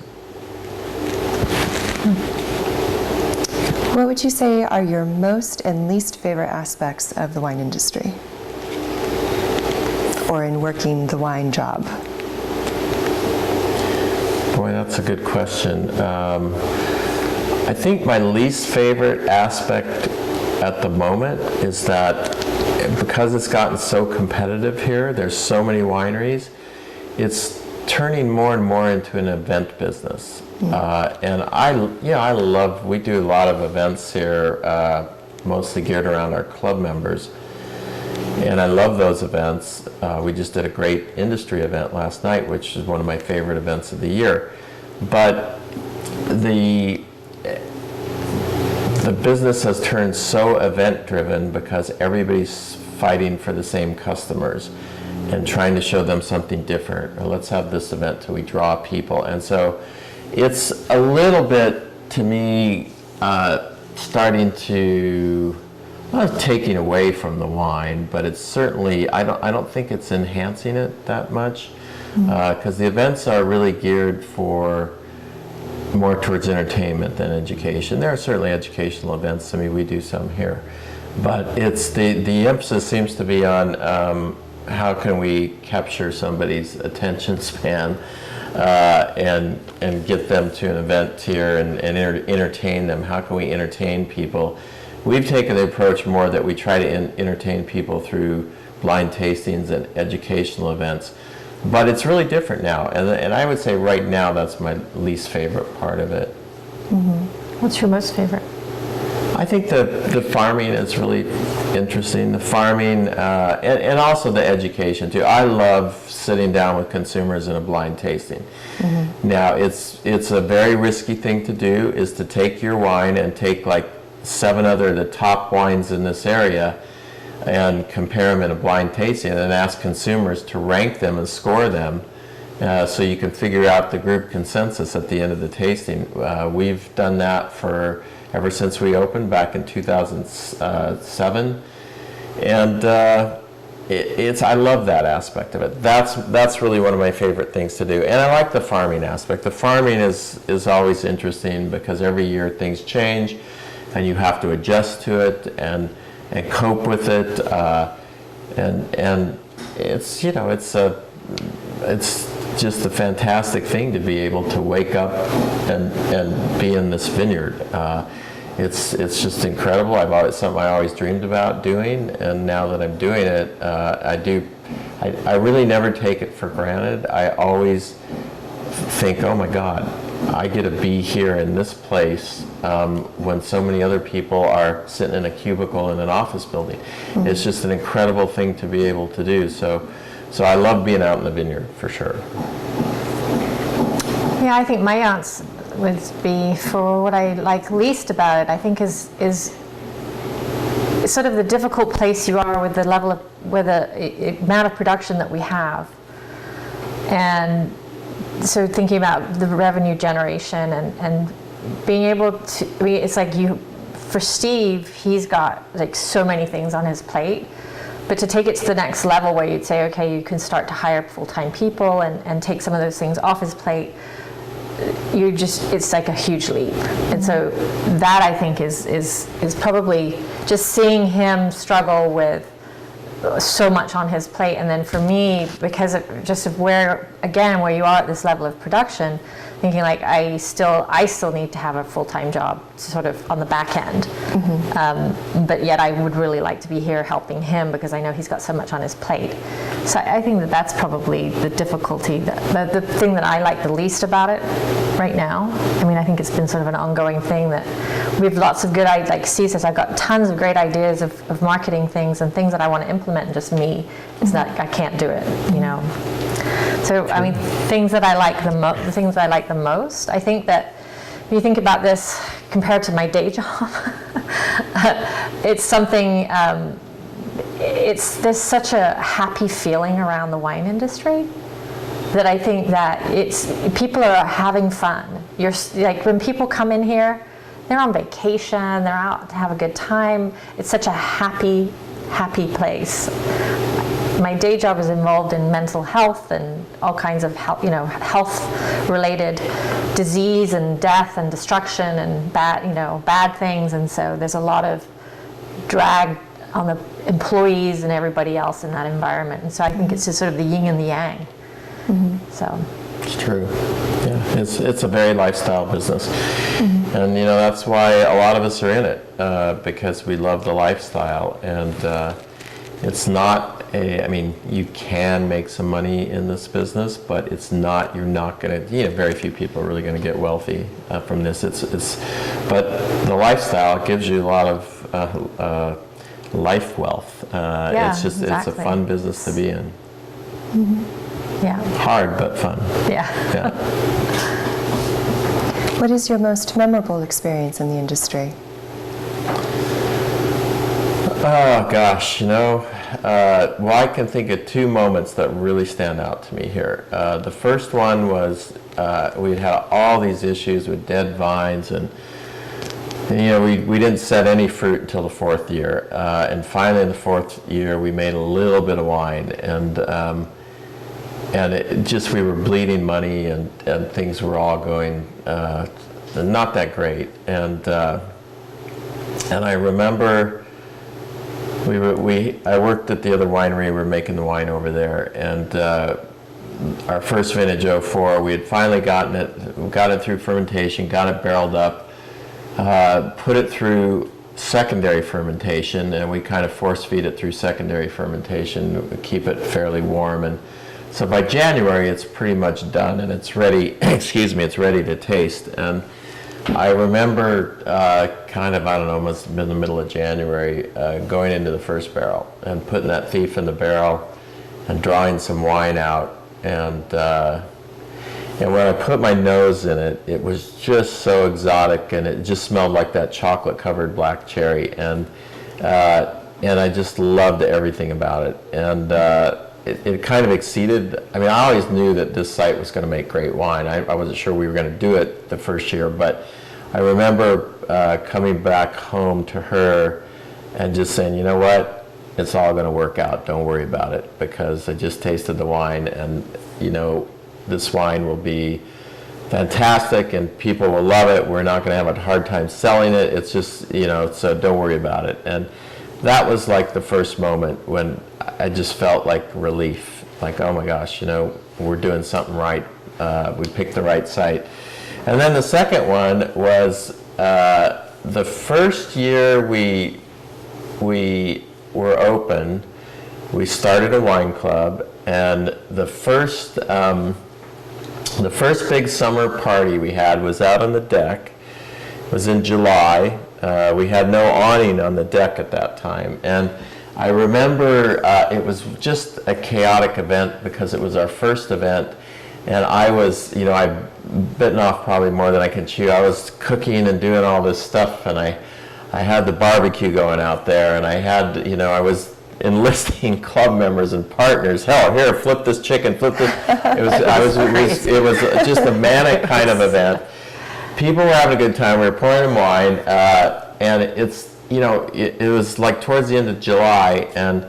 What would you say are your most and least favorite aspects of the wine industry, or in working the wine job? Boy, that's a good question. I think my least favorite aspect at the moment is that because it's gotten so competitive here, there's so many wineries, it's turning more and more into an event business. And we do a lot of events here, mostly geared around our club members. And I love those events. We just did a great industry event last night, which is one of my favorite events of the year. But the business has turned so event-driven because everybody's fighting for the same customers and trying to show them something different. Or let's have this event till we draw people. And so it's a little bit, to me, starting to, not taking away from the wine, but it's certainly, I don't think it's enhancing it that much, because the events are really geared more towards entertainment than education. There are certainly educational events. I mean, we do some here, but it's the emphasis seems to be on how can we capture somebody's attention span and get them to an event here and entertain them. How can we entertain people? We've taken the approach more that we try to entertain people through blind tastings and educational events. But it's really different now, and I would say right now that's my least favorite part of it. What's your most favorite? I think the farming is really interesting. The farming and also the education too. I love sitting down with consumers in a blind tasting. Now it's a very risky thing to do, is to take your wine and take like 7 other of the top wines in this area and compare them in a blind tasting, and then ask consumers to rank them and score them. So you can figure out the group consensus at the end of the tasting. We've done that for ever since we opened back in 2007, and I love that aspect of it. That's really one of my favorite things to do, and I like the farming aspect. The farming is always interesting because every year things change, and you have to adjust to it and cope with it, and it's it's just a fantastic thing to be able to wake up and be in this vineyard. It's just incredible. Something I always dreamed about doing, and now that I'm doing it, I really never take it for granted. I always think, oh my God, I get to be here in this place when so many other people are sitting in a cubicle in an office building. It's just an incredible thing to be able to do. So I love being out in the vineyard, for sure. Yeah, I think my answer would be, for what I like least about it, I think is sort of the difficult place you are with the level of, with the amount of production that we have. And so thinking about the revenue generation and being able to, I mean, it's like for Steve, he's got like so many things on his plate. But to take it to the next level where you'd say, okay, you can start to hire full-time people and take some of those things off his plate, it's like a huge leap. And so that, I think, is probably just seeing him struggle with so much on his plate. And then for me, because of where you are at this level of production, thinking like I still need to have a full-time job sort of on the back end. But yet I would really like to be here helping him because I know he's got so much on his plate. So I think that's probably the difficulty, the thing that I like the least about it right now. I mean, I think it's been sort of an ongoing thing that we have lots of good, like Steve says, I've got tons of great ideas of marketing things and things that I want to implement, and just me, it's not, I can't do it, you know. So, I mean, things that I like the most, I think that if you think about this compared to my day job, it's something, there's such a happy feeling around the wine industry that I think that people are having fun. You're like, when people come in here, they're on vacation, they're out to have a good time. It's such a happy place. My day job is involved in mental health and all kinds of health-related disease and death and destruction and bad things, and so there's a lot of drag on the employees and everybody else in that environment. And so I think it's just sort of the yin and the yang. So it's true. Yeah, it's a very lifestyle business, and that's why a lot of us are in it, because we love the lifestyle, and it's not. I mean, you can make some money in this business, but you're not going to, very few people are really going to get wealthy from this. But the lifestyle gives you a lot of life wealth. It's a fun business to be in. Yeah. Hard, but fun. Yeah. What is your most memorable experience in the industry? Oh gosh, well, I can think of 2 moments that really stand out to me here. The first one was we had all these issues with dead vines, and we didn't set any fruit until the 4th year, and finally in the 4th year we made a little bit of wine, and we were bleeding money, and things were all going not that great, and I remember. I worked at the other winery. We were making the wine over there, and our first vintage 04, we had finally got it through fermentation, got it barreled up, put it through secondary fermentation, and we kind of force feed it through secondary fermentation, keep it fairly warm, and So by January, it's pretty much done and it's ready, excuse me, it's ready to taste. And I remember kind of, I don't know, must have been the middle of January, going into the first barrel and putting that thief in the barrel and drawing some wine out. And when I put my nose in it, it was just so exotic, and it just smelled like that chocolate-covered black cherry. And I just loved everything about it. And it kind of exceeded, I mean, I always knew that this site was going to make great wine. I wasn't sure we were going to do it the first year, but I remember coming back home to her and just saying, you know what, it's all going to work out. Don't worry about it, because I just tasted the wine, and, you know, this wine will be fantastic and people will love it. We're not going to have a hard time selling it. It's just, you know, so don't worry about it. And that was like the first moment when I just felt like relief, like, oh my gosh, you know, we're doing something right. We picked the right site. And then the second one was the first year we were open, we started a wine club, and the first big summer party we had was out on the deck. It was in July. We had no awning on the deck at that time. And I remember it was just a chaotic event because it was our first event. And I was, you know, I'd bitten off probably more than I could chew. I was cooking and doing all this stuff, and I had the barbecue going out there, and I had, you know, I was enlisting club members and partners. Hell, here, flip this chicken, flip this. It was just a manic kind of event. People were having a good time. We were pouring them wine, and it's, you know, it was like towards the end of July, and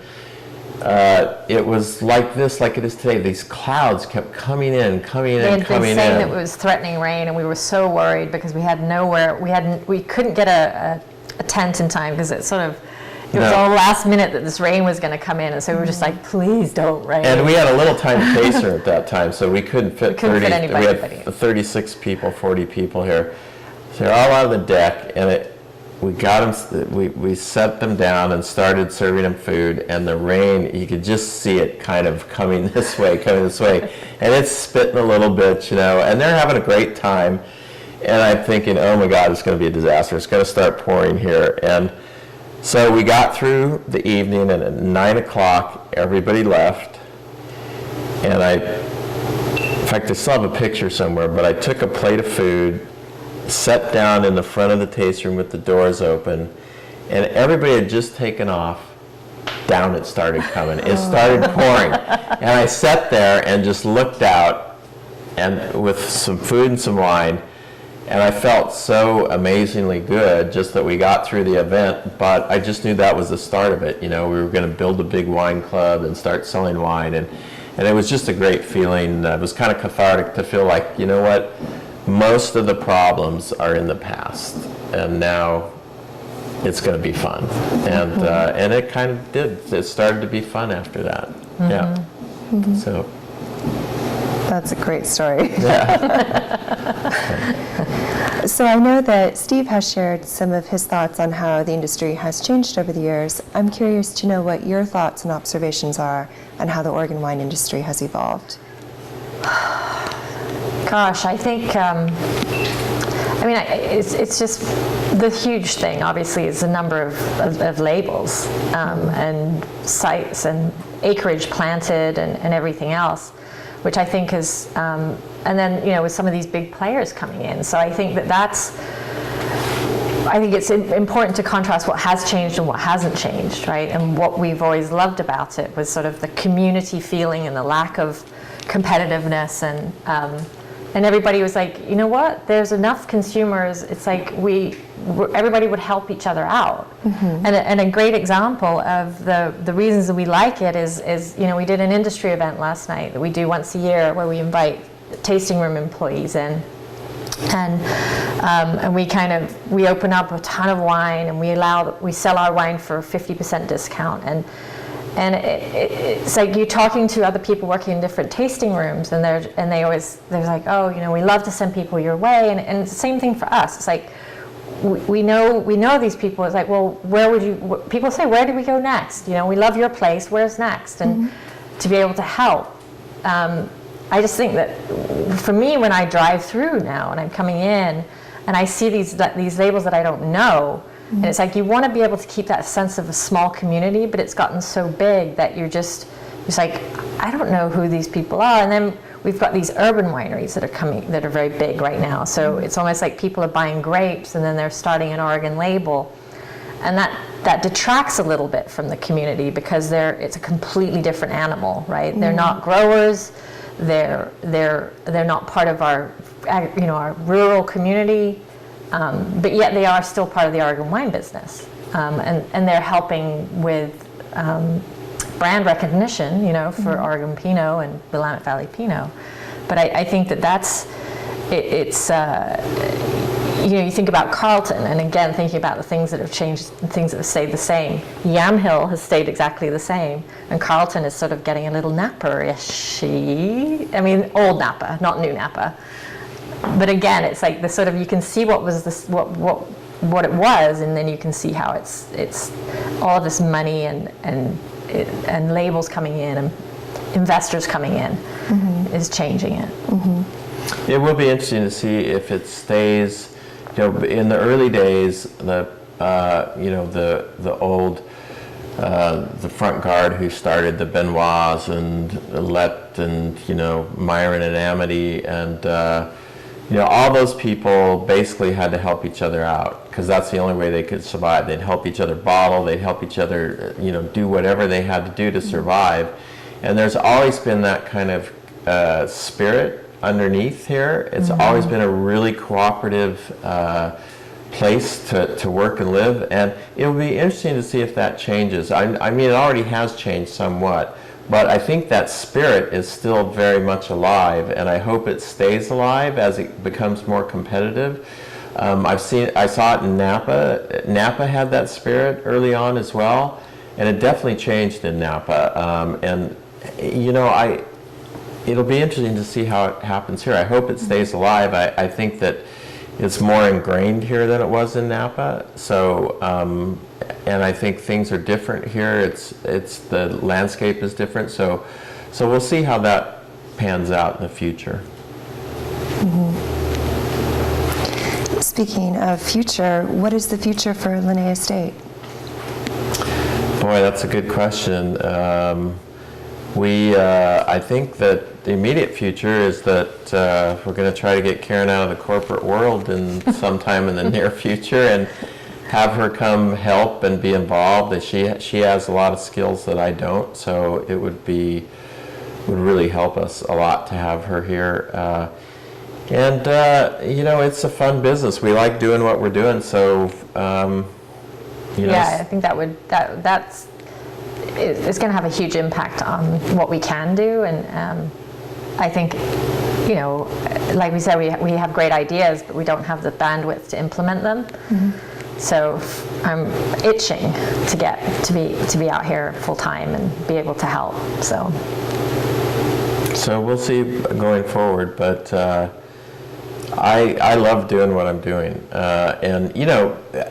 it was like this, like it is today. These clouds kept coming in, coming in. They had been saying that it was threatening rain, and we were so worried because we had nowhere. We couldn't get a tent in time because it was all last minute that this rain was going to come in, and so we were just like, please don't rain. And we had a little tiny taster at that time, so we couldn't fit 30. Anybody. We had 36 people, 40 people here. So they're all on the deck, and we got them. We set them down and started serving them food, and the rain, you could just see it kind of coming this way, and it's spitting a little bit, you know, and they're having a great time. And I'm thinking, oh my God, it's going to be a disaster. It's going to start pouring here. And so we got through the evening, and at 9 o'clock, everybody left. And in fact, I still have a picture somewhere, but I took a plate of food, sat down in the front of the tasting room with the doors open, and everybody had just taken off. Down it started coming. It started pouring. And I sat there and just looked out, and with some food and some wine, and I felt so amazingly good just that we got through the event, but I just knew that was the start of it. You know, we were going to build a big wine club and start selling wine, and it was just a great feeling. It was kind of cathartic to feel like, you know what, most of the problems are in the past, and now it's going to be fun. And it kind of did. It started to be fun after that. Mm-hmm. Yeah. Mm-hmm. So. That's a great story. Yeah. So I know that Steve has shared some of his thoughts on how the industry has changed over the years. I'm curious to know what your thoughts and observations are on how the Oregon wine industry has evolved. Gosh, I think, it's just the huge thing, obviously, is the number of labels and sites and acreage planted and everything else, which I think is, and then, you know, with some of these big players coming in. So I think I think it's important to contrast what has changed and what hasn't changed, right? And what we've always loved about it was sort of the community feeling and the lack of competitiveness, and everybody was like, you know what? There's enough consumers. It's like everybody would help each other out. Mm-hmm. And a great example of the reasons that we like it is, you know, we did an industry event last night that we do once a year where we invite tasting room employees in. And we open up a ton of wine, and we sell our wine for 50% discount, and it's like you're talking to other people working in different tasting rooms, and they're like, oh, you know, we love to send people your way, and it's the same thing for us. It's like we know these people. It's like, well, people say, where do we go next? You know, we love your place. Where's next? And to be able to help I just think that for me, when I drive through now and I'm coming in and I see these labels that I don't know, and it's like you want to be able to keep that sense of a small community, but it's gotten so big that it's like, I don't know who these people are. And then we've got these urban wineries that are coming, that are very big right now. So it's almost like people are buying grapes and then they're starting an Oregon label. And that detracts a little bit from the community because it's a completely different animal, right? They're not growers, they're not part of our rural community, but yet they are still part of the Oregon wine business, and they're helping with brand recognition, for Oregon Pinot and Willamette Valley Pinot. But I think it's you think about Carlton, and again, thinking about the things that have changed, and things that have stayed the same. Yamhill has stayed exactly the same, and Carlton is sort of getting a little Napa-ish. I mean, old Napa, not new Napa. But again, it's like the sort of, you can see what it was, and then you can see how it's all this money and labels coming in and investors coming in is changing it. It will be interesting to see if it stays. In the early days, the old the front guard who started the Benoits and Lette and Myron and Amity and all those people basically had to help each other out because that's the only way they could survive. They'd help each other bottle, they'd help each other do whatever they had to do to survive. And there's always been that kind of spirit underneath here. It's always been a really cooperative place to work and live, and it'll be interesting to see if that changes. I mean, it already has changed somewhat, but I think that spirit is still very much alive, and I hope it stays alive as it becomes more competitive. I saw it in Napa. Napa had that spirit early on as well, and it definitely changed in Napa. It'll be interesting to see how it happens here. I hope it stays alive. I think that it's more ingrained here than it was in Napa. So, and I think things are different here. It's the landscape is different. So we'll see how that pans out in the future. Speaking of future, what is the future for Lenne Estate? Boy, that's a good question. I think that the immediate future is that we're going to try to get Karen out of the corporate world in sometime in the near future and have her come help and be involved. She has a lot of skills that I don't, so it would really help us a lot to have her here. It's a fun business. We like doing what we're doing, so I think that's it's going to have a huge impact on what we can do, and I think, like we said, we have great ideas, but we don't have the bandwidth to implement them. So I'm itching to be out here full time and be able to help. So we'll see going forward, but I love doing what I'm doing, and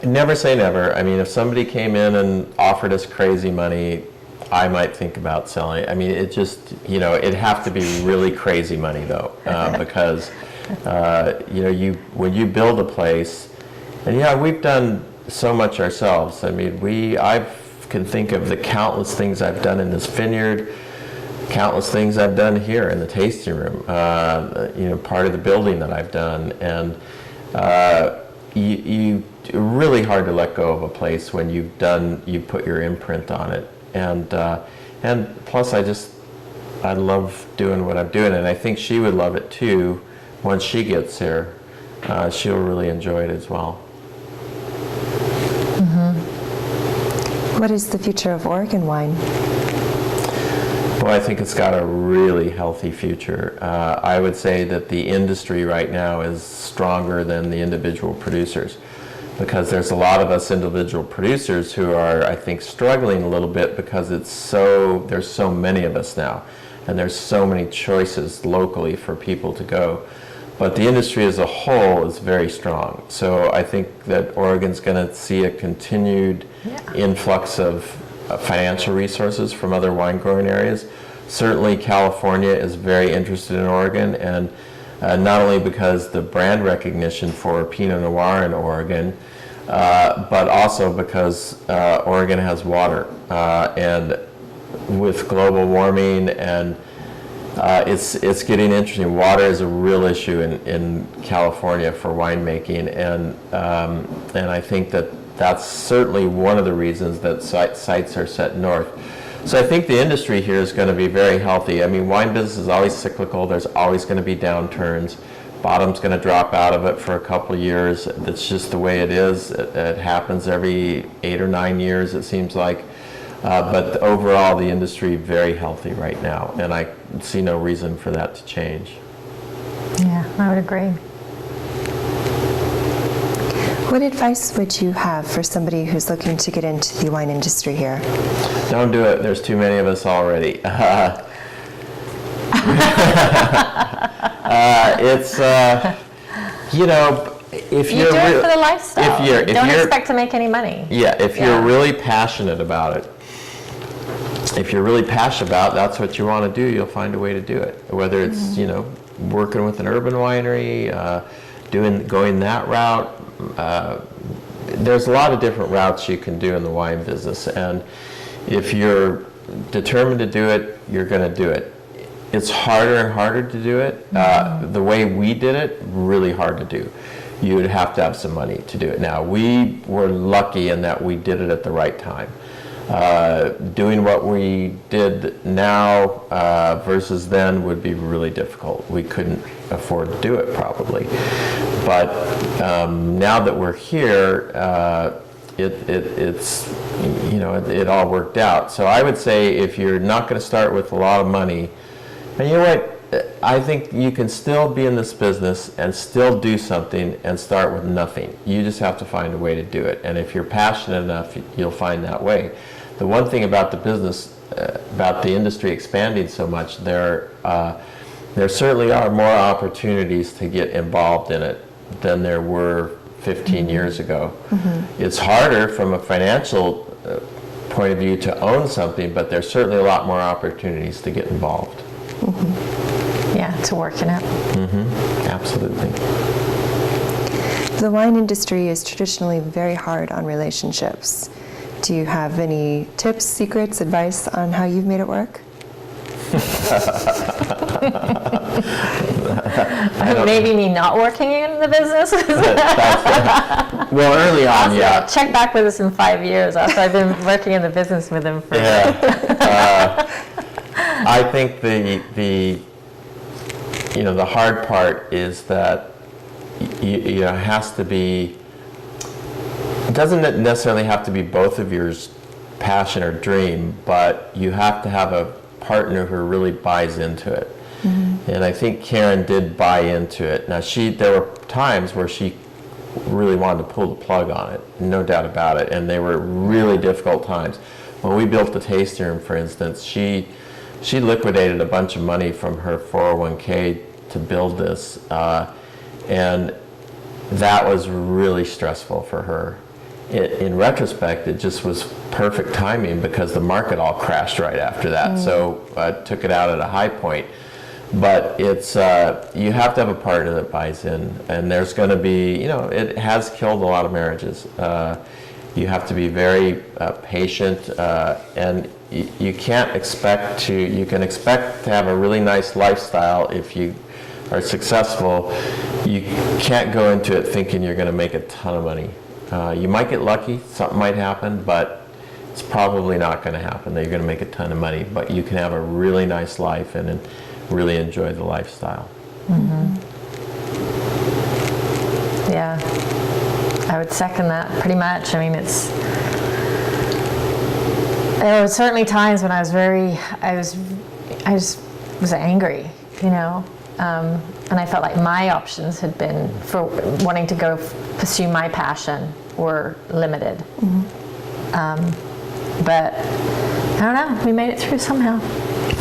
never say never. I mean, if somebody came in and offered us crazy money, I might think about selling it. I mean, it just, it'd have to be really crazy money though, because when you build a place, and we've done so much ourselves. I mean, I can think of the countless things I've done in this vineyard, countless things I've done here in the tasting room, part of the building that I've done, and you really hard to let go of a place when you've put your imprint on it, and plus I love doing what I'm doing, and I think she would love it too once she gets here. She'll really enjoy it as well. What is the future of Oregon wine? Well, I think it's got a really healthy future. I would say that the industry right now is stronger than the individual producers, because there's a lot of us individual producers who are, I think, struggling a little bit because there's so many of us now, and there's so many choices locally for people to go. But the industry as a whole is very strong. So I think that Oregon's going to see a continued influx of financial resources from other wine growing areas. Certainly California is very interested in Oregon, and not only because the brand recognition for Pinot Noir in Oregon, but also because Oregon has water, and with global warming, and it's getting interesting. Water is a real issue in California for winemaking, and I think that's certainly one of the reasons that sites are set north. So I think the industry here is going to be very healthy. I mean, wine business is always cyclical. There's always going to be downturns. Bottom's going to drop out of it for a couple of years. That's just the way it is. It happens every 8 or 9 years, it seems like. But overall, the industry is very healthy right now, and I see no reason for that to change. Yeah, I would agree. What advice would you have for somebody who's looking to get into the wine industry here? Don't do it. There's too many of us already. It's, you know, if You you're do it for the lifestyle. if Don't you're- expect to make any money. Yeah, if you're really passionate about it, if you're really passionate about it, that's what you want to do, you'll find a way to do it. Whether it's, you know, working with an urban winery, going that route. There's a lot of different routes you can do in the wine business, and if you're determined to do it, you're going to do it. It's harder and harder to do it. The way we did it, really hard to do. You would have to have some money to do it. Now, we were lucky in that we did it at the right time. Doing what we did now versus then would be really difficult. We couldn't afford to do it probably. But now that we're here, it's, you know, it all worked out. So I would say if you're not going to start with a lot of money, and you know what, I think you can still be in this business and still do something and start with nothing. You just have to find a way to do it. And if you're passionate enough, you'll find that way. The one thing about the business, about the industry expanding so much, there certainly are more opportunities to get involved in it than there were 15 years ago. It's harder from a financial point of view to own something, but there's certainly a lot more opportunities to get involved. Yeah, to work in it. Absolutely. The wine industry is traditionally very hard on relationships. Do you have any tips, secrets, advice on how you've made it work? Maybe me not working in the business. Well, early on, yeah. Check back with us in 5 years after I've been working in the business with him for. Yeah. I think the you know, the hard part is that you know, it has to be. It doesn't necessarily have to be both of yours passion or dream, but you have to have a partner who really buys into it. And I think Karen did buy into it. Now, there were times where she really wanted to pull the plug on it, no doubt about it, and they were really difficult times. When we built the tasting room, for instance, she liquidated a bunch of money from her 401k to build this, and that was really stressful for her. In retrospect, it just was perfect timing because the market all crashed right after that. So I took it out at a high point. But it's you have to have a partner that buys in, and there's going to be, you know, it has killed a lot of marriages. You have to be very patient, and you can't expect to. You can expect to have a really nice lifestyle if you are successful. You can't go into it thinking you're going to make a ton of money. You might get lucky, something might happen, but it's probably not going to happen that you're going to make a ton of money. But you can have a really nice life and really enjoy the lifestyle. Yeah, I would second that pretty much. I mean, there were certainly times when I was angry, you know, and I felt like my options had been for wanting to go pursue my passion were limited. But I don't know, we made it through somehow.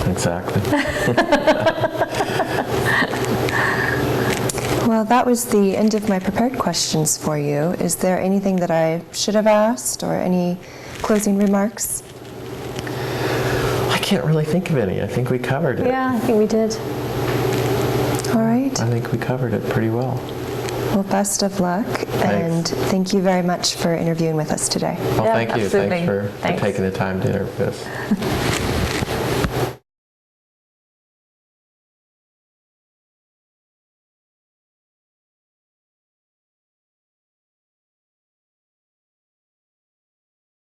Exactly. Well, that was the end of my prepared questions for you. Is there anything that I should have asked or any closing remarks? I can't really think of any. I think we covered it. Yeah, I think we did. All right. I think we covered it pretty well. Well, best of luck, and thank you very much for interviewing with us today. Well, Yeah, thank you. absolutely. Thanks for Thanks. taking the time to interview us.